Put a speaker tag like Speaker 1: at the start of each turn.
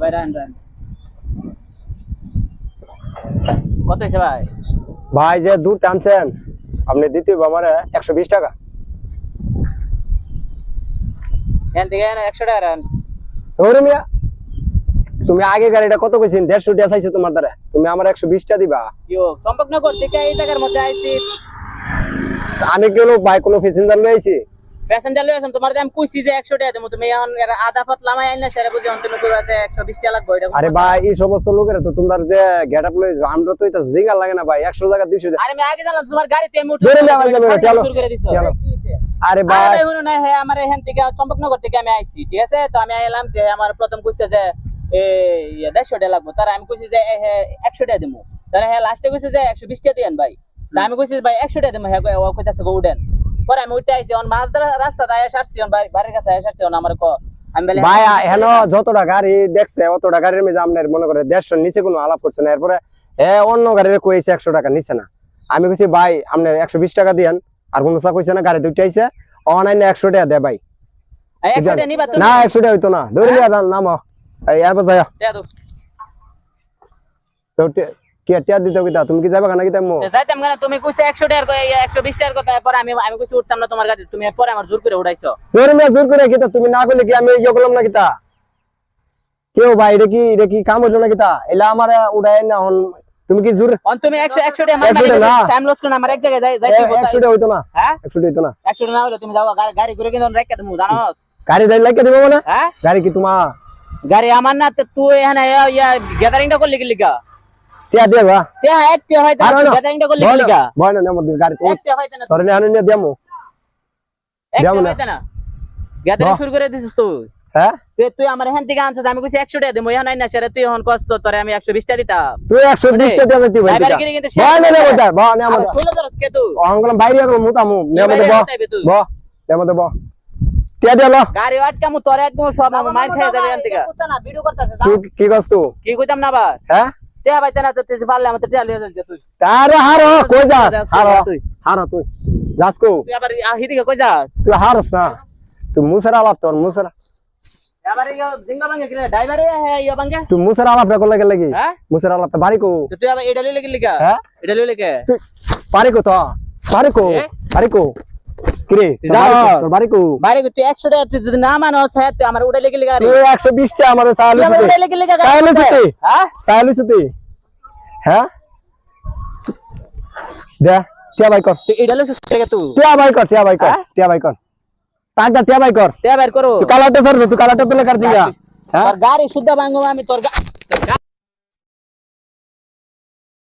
Speaker 1: ভাই run run কত হইছে ভাই?
Speaker 2: ভাই যে দূর টানছেন আপনি দিতে হবে আমার 120 টাকা।
Speaker 1: এখান থেকে 100 টাকা রান।
Speaker 2: ওরে মিয়া তুমি আগে গাড়িটা কত কইছেন? 150 টাকা চাইছে তোমার দ্বারা, তুমি আমার 120 টাকা দিবা।
Speaker 1: ইয়ো চম্পকনগর থেকে এই জায়গার মধ্যে আইছি।
Speaker 2: আমি কেন ভাই কোনো প্যাসেঞ্জার লই আইছি?
Speaker 1: প্যাসেঞ্জার লই আছেন তোমার আমি কইছি যে 100 টাকা দেবো, তুমি এখন আধা পথ লামাই আইনা সেরে বুঝি তুমি কইবা যে 120 টাকা লাগবে। এটা
Speaker 2: আরে ভাই এই সমস্ত লোকের তো তোমার যে গেটআপ লই আমরা তো এটা জিঙ্গা লাগে না ভাই, 100 টাকা 200 টাকা।
Speaker 1: আরে আমি আগে জানলাম তোমার গাড়িতে আমি উঠে
Speaker 2: ধরে নাও যাবে, চলো
Speaker 1: শুরু করে দিছো।
Speaker 2: চলো।
Speaker 1: কি হইছে?
Speaker 2: আরে
Speaker 1: আরে
Speaker 2: ভাই
Speaker 1: ভাই হলো না, হ্যাঁ আমার এখান থেকে চম্পকনগর থেকে আমি আইছি, ঠিক আছে? তো আমি আইলাম যে আমার প্রথম কইছে যে এই 150 টাকা লাগবে, তার আমি কইছি যে 100 টাকা দেবো, তাহলে হ্যাঁ লাস্টে কইছে যে 120 টাকা দেন ভাই। তা আমি কইছি ভাই 100 টাকা দেবো, হ্যাঁ ও কইতাছে গো উঠেন। পরে আমি উঠে আইছি, অন মাছ রাস্তা দায় আসছি, অন বাড়ির কাছে আসছি, অন আমার আমি বলে
Speaker 2: ভাই হেন যতটা গাড়ি দেখছে অতটা গাড়ির মেজে আপনার মনে করে 150 নিচে কোনো আলাপ করছে না। এরপরে অন্য গাড়ির কইছে 100 টাকা নিচে না। আমি কইছি ভাই আপনি 120 টাকা দিয়েন, আর কোনো চা কইছে না। গাড়ি দুইটা আইছে অনলাইনে 100 টাকা দে ভাই।
Speaker 1: 100 টাকা নিবা তুমি?
Speaker 2: না 100 টাকা হইতো না, ধরে নিয়া নামো এই এরপর যাও।
Speaker 1: টাকা দাও।
Speaker 2: তো কি টিয়া দিতে কইতা? তুমি কি যাবে না কি তামো?
Speaker 1: যাইতাম কেন? তুমি কইছো 100 টাকার 120 টাকার কথা, পরে আমি কইছি উঠতাম না তোমার গাড়ি, তুমি পরে আমার জোর করে উঠাইছো।
Speaker 2: ধরে নিয়া জোর করে কিতা তুমি না কইলে কি আমি ইয়ে করলাম না কিতা? কেউ ভাই এটা কি কাম হইলো না কিতা? এলা আমারে উড়ায় না হন। তুমি কি জোর
Speaker 1: অন তুমি 100 টাকা মার টাইম লস করে আমার এক জায়গায় যাইতে বলতা।
Speaker 2: 100 টাকা হইতো না?
Speaker 1: হ্যাঁ
Speaker 2: 100 টাকা হইতো না।
Speaker 1: 100 টাকা না হলে তুমি যাও গাড়ি করে কিন্তু রেখে দেবো, জানোস?
Speaker 2: গাড়ি দাই লাগে দিব না?
Speaker 1: হ্যাঁ
Speaker 2: গাড়ি কি তোমার?
Speaker 1: গাড়ি আমার না, তো তুই এখানে গ্যাদারিংটা করলি কি লিগা?
Speaker 2: টিয়া দেবা
Speaker 1: তে একটি হয়তো গ্যাদারিংটা করলি কি লিগা?
Speaker 2: বয় না মধ্যে গাড়ি
Speaker 1: একটি হয়তো না,
Speaker 2: ধরে নিয়া নিয়া দেমু।
Speaker 1: একটি
Speaker 2: যাবো না।
Speaker 1: হয়তো না। গ্যাদারিং শুরু করে দিছিস তুই।
Speaker 2: হ্যাঁ
Speaker 1: তুই আমার এখান থেকে আনছিস, আমি কইছি 100 টাকা দেবো, এখন আইনা সেরে তুই এখন কষ্ট তোরে আমি 120 টাকা দিতাম।
Speaker 2: তুই 120 টাকা দিতে ভাই।
Speaker 1: ড্রাইভার গিরি কিন্তু
Speaker 2: বয় না মধ্যে বয় না
Speaker 1: আমার
Speaker 2: মধ্যে
Speaker 1: ফুলে ধরস কে তুই?
Speaker 2: অঙ্গল বাইরে গেল মুতামু নে মধ্যে
Speaker 1: বাইরে
Speaker 2: বয়
Speaker 1: হটাইবে তুই।
Speaker 2: বয় নে মধ্যে বয় টিয়া দেলো।
Speaker 1: গাড়ি আটকামু তোরে আটকামু সব আমার মাইর খেয়ে যাবে এখান থেকে। ভিডিও করতেছে
Speaker 2: কি কস তুই?
Speaker 1: কি কইতাম না আবার?
Speaker 2: হ্যাঁ
Speaker 1: তে ভাইতে না তো তুই পারলে আমার তো টিয়া লিয়ে যাস তুই।
Speaker 2: আরে হারো কই যাস? হারো
Speaker 1: তুই
Speaker 2: হারো তুই যাস কো?
Speaker 1: তুই আবার হিদিকে কই যাস?
Speaker 2: তুই হারস না, তুই মুসরা আলাপ তোর মুসরা
Speaker 1: আবার জিঙ্গা ভাঙে কিরে ড্রাইভারে হ্যাঁ ইয়া ভাঙে।
Speaker 2: তুই মুসরা আলাপ করলে গেলে কি?
Speaker 1: হ্যাঁ
Speaker 2: মুসরা আলাপ বাড়ি কো?
Speaker 1: তো তুই আবার এটা লইলে কি লিগা?
Speaker 2: হ্যাঁ
Speaker 1: এটা লইলে কে?
Speaker 2: তুই বাড়ি কো? তো বাড়ি কো?
Speaker 1: এ?
Speaker 2: বাড়ি কো কিরে?
Speaker 1: যাস।
Speaker 2: তোর বাড়ি কো?
Speaker 1: বাইরে তুই 100 টাকা তুই যদি না মানস হ্যাঁ তুই আমার উড়াইলে কি লিগা রে?
Speaker 2: তুই 120 টাকা আমারে
Speaker 1: তুই
Speaker 2: চাইলিস
Speaker 1: আমার উড়াইলে কি লিগা?
Speaker 2: চাইলিস তুই?
Speaker 1: হ্যাঁ
Speaker 2: চাইলিস তুই? হ্যাঁ দে টিয়া বাই কর,
Speaker 1: তুই এটা লইছিস থেকে তুই
Speaker 2: টিয়া বাই কর, টিয়া বাই কর,
Speaker 1: হ্যাঁ?
Speaker 2: টিয়া বাই কর, টাকা টিয়া বাই কর।
Speaker 1: তে বাইর করো।
Speaker 2: তুই কালারটা সরছ, তুই কালারটা তুলে কাটছিস হ্যাঁ?
Speaker 1: তোর গাড়ি শুদ্ধ ভাঙবো আমি, তোর